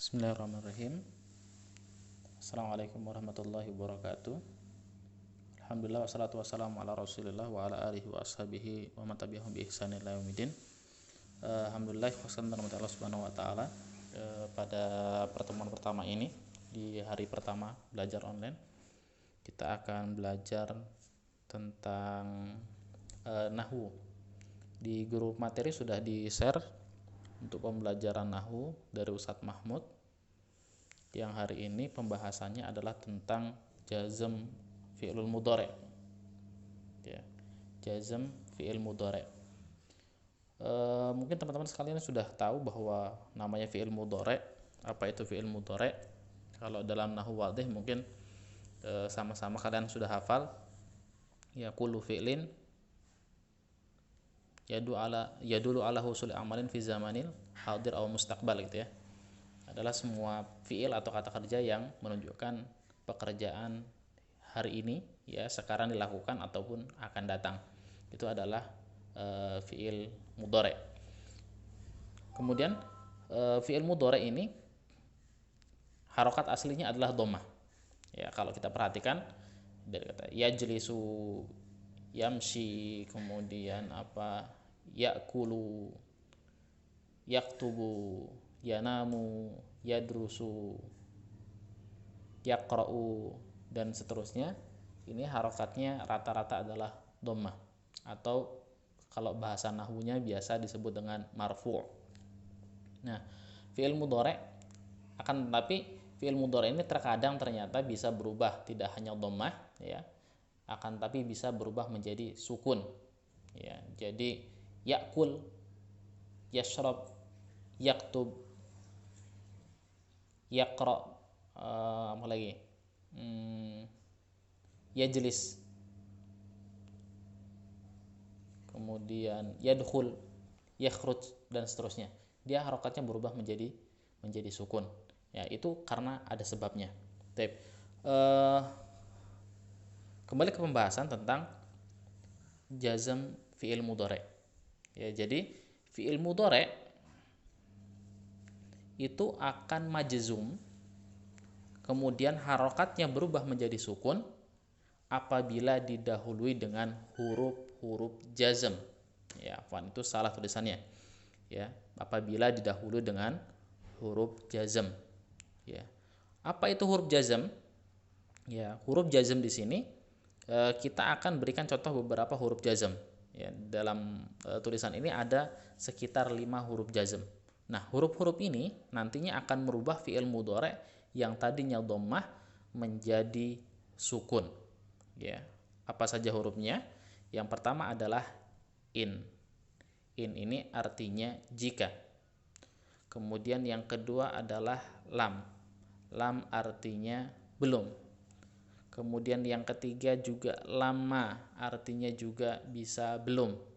Bismillahirrahmanirrahim. Assalamualaikum warahmatullahi wabarakatuh. Alhamdulillah wassalatu wassalamu ala rasulillah wa ala alihi wa ashabihi wa man tabi'ahum bi ihsanin ila yaumidin. Alhamdulillah wassalatu wassalamu Allah subhanahu wa ta'ala. Pada pertemuan pertama ini, di hari pertama belajar online, kita akan belajar tentang nahwu. Di grup materi sudah di-share untuk pembelajaran nahwu dari Ustadz Mahmud. Yang hari ini pembahasannya adalah tentang jazm fi'lul mudhari'. Ya, jazm fi'il mudhari'. Mungkin teman-teman sekalian sudah tahu bahwa namanya fi'il mudhari'. Apa itu fi'il mudhari'? Kalau dalam nahwu wadih mungkin sama-sama kalian sudah hafal. Ya, kullu fi'lin yadulu ala husuli amalin fi zamanil hadir atau mustaqbal gitu ya. Adalah semua fi'il atau kata kerja yang menunjukkan pekerjaan hari ini ya, sekarang dilakukan ataupun akan datang. Itu adalah fi'il mudhari'. Kemudian fi'il mudhari' ini harokat aslinya adalah dhammah. Ya, kalau kita perhatikan dari kata yajlisu, yamshi, kemudian yakulu, yaktubu, yanamu, yadrusu, yaqra'u, dan seterusnya. Ini harokatnya rata-rata adalah dhammah, atau kalau bahasa nahwunya biasa disebut dengan marfu'. Nah, fi'il mudhari' akan tetapi fi'il mudhari' ini terkadang ternyata bisa berubah, tidak hanya dhammah ya, akan tapi bisa berubah menjadi sukun ya. Jadi yakul, yashrab, yaktub, yaqra, apa lagi, yajlis, kemudian yadkhul, yakhruj, dan seterusnya. Dia harokatnya berubah menjadi sukun ya. Itu karena ada sebabnya. Kembali ke pembahasan tentang jazm fi'il mudhari'. Ya, jadi fi'il mudhari' itu akan majzum, kemudian harokatnya berubah menjadi sukun apabila didahului dengan huruf-huruf jazm. Ya, itu salah tulisannya. Ya, apabila didahului dengan huruf jazm. Ya. Apa itu huruf jazm? Ya, huruf jazm di sini kita akan berikan contoh beberapa huruf jazm ya. Dalam tulisan ini ada sekitar 5 huruf jazm. Nah, huruf-huruf ini nantinya akan merubah fi'il mudhari' yang tadinya dhammah menjadi sukun ya. Apa saja hurufnya? Yang pertama adalah in. In ini artinya jika. Kemudian yang kedua adalah lam. Lam artinya belum. Kemudian yang ketiga juga lama, artinya juga bisa belum.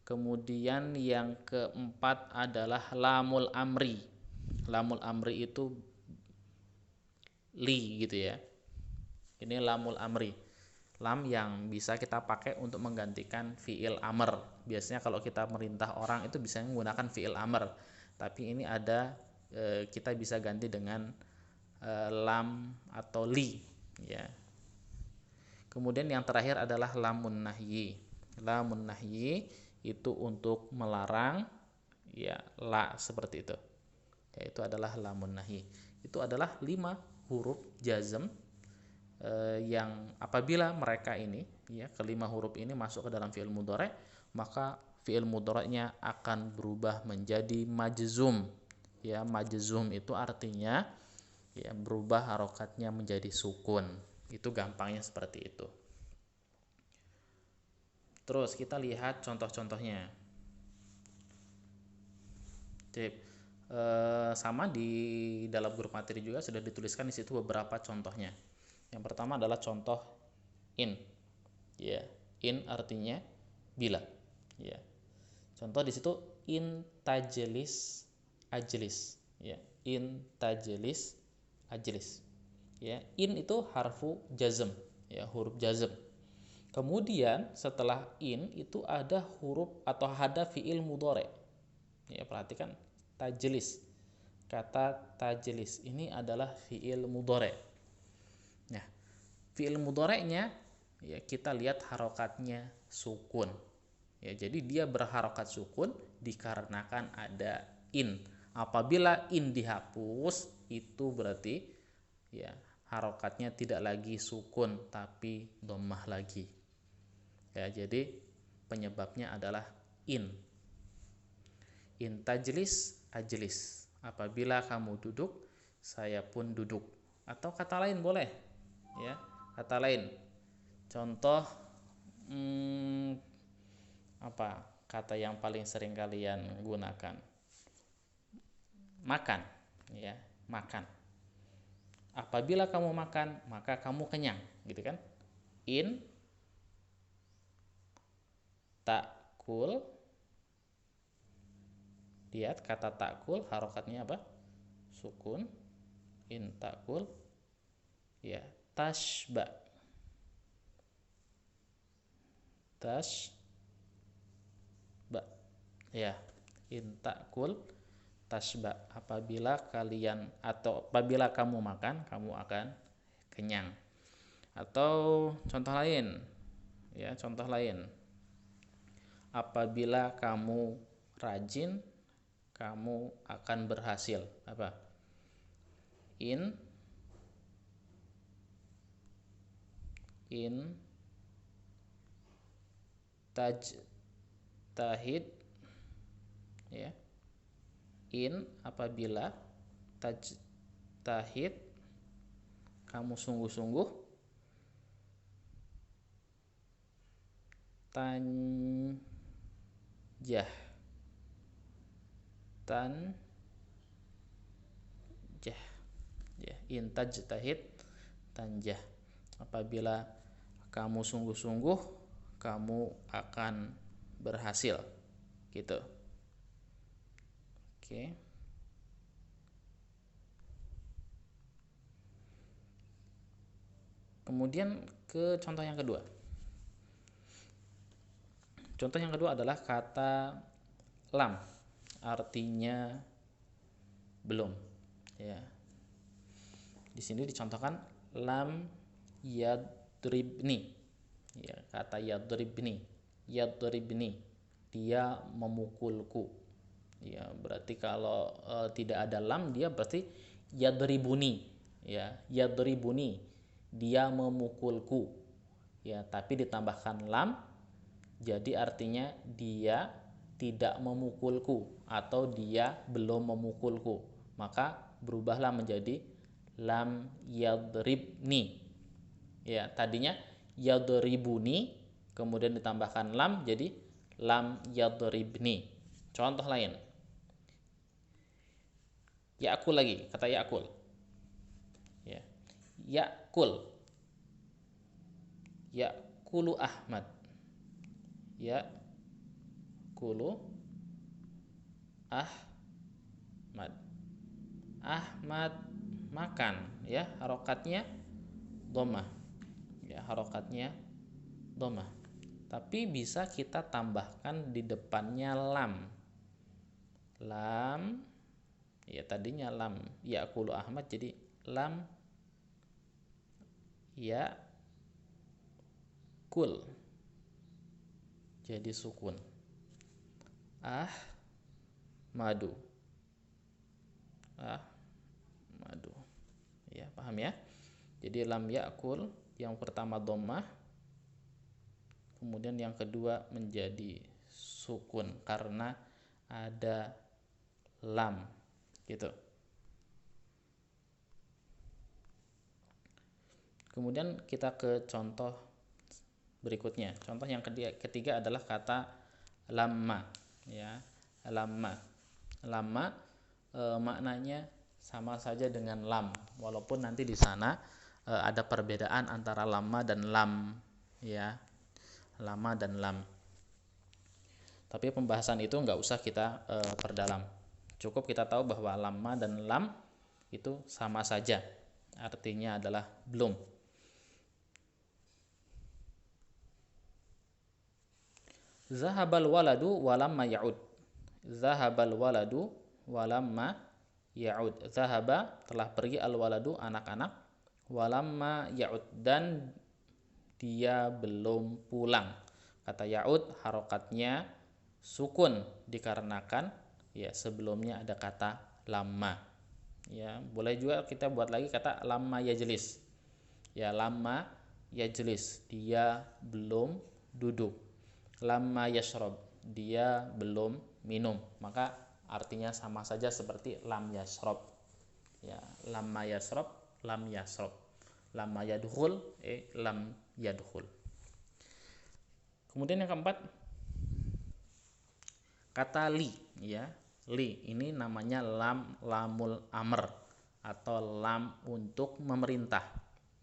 Kemudian yang keempat adalah lamul amri. Lamul amri itu li gitu ya. Ini lamul amri. Lam yang bisa kita pakai untuk menggantikan fi'il amr. Biasanya kalau kita merintah orang itu bisa menggunakan fi'il amr. Tapi ini ada kita bisa ganti dengan lam atau li ya. Kemudian yang terakhir adalah lamun nahyi. Lamun nahyi itu untuk melarang ya, la seperti itu. Yaitu adalah lamun nahyi. Itu adalah 5 huruf jazm yang apabila mereka ini ya, kelima huruf ini masuk ke dalam fi'il mudhari', maka fi'il mudhari'nya akan berubah menjadi majzum. Ya, majzum itu artinya ya, berubah harokatnya menjadi sukun. Itu gampangnya seperti itu. Terus kita lihat contoh-contohnya. Sama di dalam grup materi juga sudah dituliskan di situ beberapa contohnya. Yang pertama adalah contoh in. Ya, in artinya bila. Ya. Contoh di situ in tajlis ajlis. Ya, in tajlis ajlis. Ya, in itu harfu jazm, ya, huruf jazm. Kemudian setelah in itu ada huruf atau ada fi'il mudhari'. Ya, perhatikan tajlis. kata tajlis ini adalah fiil mudhari'. Nah, fiil mudhari'nya ya kita lihat harokatnya sukun. Ya, jadi dia berharokat sukun dikarenakan ada in. Apabila in dihapus, itu berarti ya harokatnya tidak lagi sukun tapi dhammah lagi. Ya, jadi penyebabnya adalah in. In tajlis ajlis. Apabila kamu duduk, saya pun duduk. Atau kata lain boleh. Ya, kata lain. Contoh apa kata yang paling sering kalian gunakan? Makan, ya, makan. Apabila kamu makan, maka kamu kenyang, gitu kan? In takul. Lihat kata takul harokatnya apa? Sukun. In takul, ya, tashba. Tashba, ya, in takul tashba. Apabila kalian atau apabila kamu makan, kamu akan kenyang. Atau contoh lain, ya, contoh lain. Apabila kamu rajin, kamu akan berhasil. Apa? In tajtahid, ya. In apabila, tajtahid kamu sungguh-sungguh, tanjah, ya, in tajtahid tanjah. Apabila kamu sungguh-sungguh, kamu akan berhasil, gitu. Oke. Kemudian ke contoh yang kedua. Contoh yang kedua adalah kata lam, artinya belum. Ya. Di sini dicontohkan lam yadribni. Ya, kata yadribni. Yadribni, dia memukulku. Ya, berarti kalau tidak ada lam, dia berarti yadribuni. Ya, yadribuni, dia memukulku. Ya, tapi ditambahkan lam, jadi artinya dia tidak memukulku atau dia belum memukulku. Maka berubahlah menjadi lam yadribni. Ya, tadinya yadribuni, kemudian ditambahkan lam jadi lam yadribni. Contoh lain. Yakul lagi, kata yakul. Ya. Yakul. Yakulu Ahmad. Yakulu Ahmad. Ahmad makan, ya, harokatnya dhammah. Ya, harokatnya dhammah. Tapi bisa kita tambahkan di depannya lam. Lam, ya, tadinya lam yakulu Ahmad jadi lam yakul, jadi sukun. Madu. Madu. Ya, paham ya? Jadi lam yakul yang pertama dhammah, kemudian yang kedua menjadi sukun karena ada lam, gitu. Kemudian kita ke contoh berikutnya. Contoh yang ketiga adalah kata lamma, ya. Lamma maknanya sama saja dengan lam, walaupun nanti di sana ada perbedaan antara lamma dan lam, ya. Lamma dan lam. Tapi pembahasan itu nggak usah kita perdalam. Cukup kita tahu bahwa lamma dan lam itu sama saja, artinya adalah belum. Zahabal waladu walamma ya'ud. Zahabal waladu walamma ya'ud. Zahaba telah pergi al-waladu anak-anak, walamma ya'ud dan dia belum pulang. Kata ya'ud harokatnya sukun dikarenakan ya sebelumnya ada kata lamma. Ya, boleh juga kita buat lagi kata lamma yajlis. Ya, lamma yajlis dia belum duduk. Lamma yashrab dia belum minum. Maka artinya sama saja seperti lam yashrab. Ya, lamma yashrab, lam yashrab. Lamma yadkhul, lam yadkhul. Kemudian yang keempat, kata li, ya. Li ini namanya lamul amr atau lam untuk memerintah.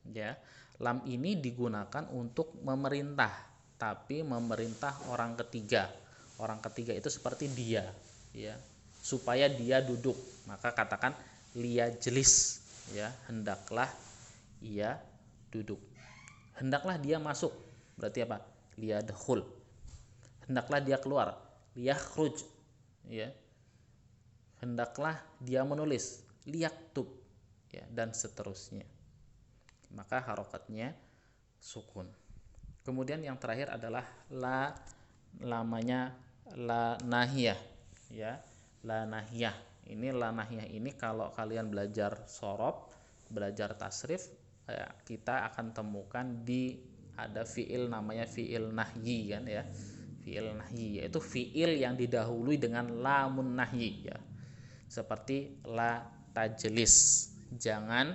Ya, lam ini digunakan untuk memerintah, tapi memerintah orang ketiga. Orang ketiga itu seperti dia, ya, supaya dia duduk. Maka katakan liyajlis, ya, hendaklah ia duduk. Hendaklah dia masuk, berarti apa? Liyadkhul. Hendaklah dia keluar, liyakhruj, ya. Hendaklah dia menulis, liyaktub, ya, dan seterusnya. Maka harokatnya sukun. Kemudian yang terakhir adalah la, lamanya la nahiyah, ya. La nahiyah. Ini la nahiyah ini kalau kalian belajar shorof, belajar tasrif, ya, kita akan temukan di ada fiil namanya fiil nahyi, kan, ya. Fiil nahyi yaitu fiil yang didahului dengan lamun nahyi, ya. Seperti la tajlis, jangan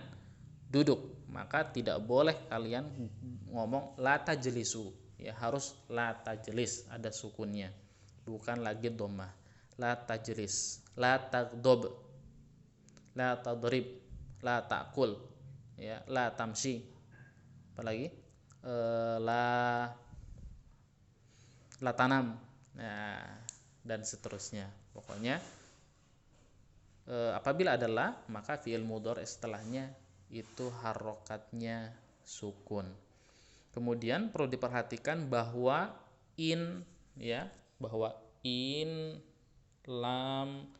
duduk. Maka tidak boleh kalian ngomong la tajlisu, ya, harus la tajlis, ada sukunnya, bukan lagi dhammah. La tajlis, la tagdob, la tadrib, la ta'kul, ya, la tamshi, apalagi la tanam, nah, dan seterusnya. Pokoknya apabila adalah maka fi'il mudhari setelahnya itu harokatnya sukun. Kemudian perlu diperhatikan bahwa in, ya, bahwa in, lam,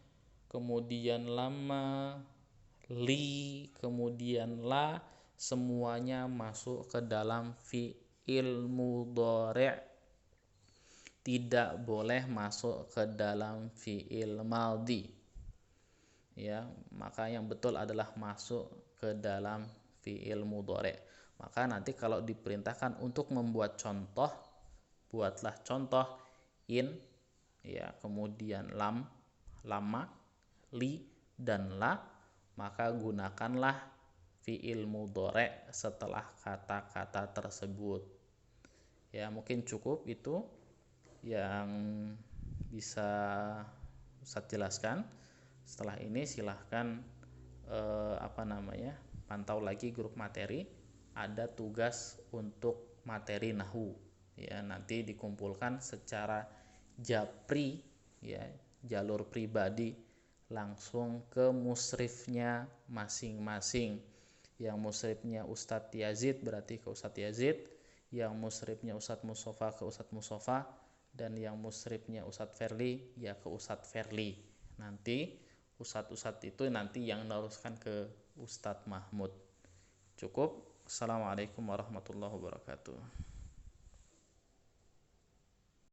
kemudian lama, li, kemudian la, semuanya masuk ke dalam fi'il mudhari', tidak boleh masuk ke dalam fi'il madhi. Ya, maka yang betul adalah masuk ke dalam fi'il mudhari'. Maka nanti kalau diperintahkan untuk membuat contoh, buatlah contoh in, ya, kemudian lam, lama, li, dan la, maka gunakanlah fi'il mudhari' setelah kata-kata tersebut. Ya, mungkin cukup itu yang bisa Ustadz jelaskan. Setelah ini silahkan pantau lagi grup materi, ada tugas untuk materi nahwu, ya, nanti dikumpulkan secara japri, ya, jalur pribadi langsung ke musrifnya masing-masing. Yang musrifnya Ustadz Yazid berarti ke Ustadz Yazid, yang musrifnya Ustadz Mustafa ke Ustadz Mustafa, dan yang musrifnya Ustadz Ferli ya ke Ustadz Ferli. Nanti Ustadz itu nanti yang meneruskan ke Ustadz Mahmud. Cukup. Assalamualaikum warahmatullahi wabarakatuh.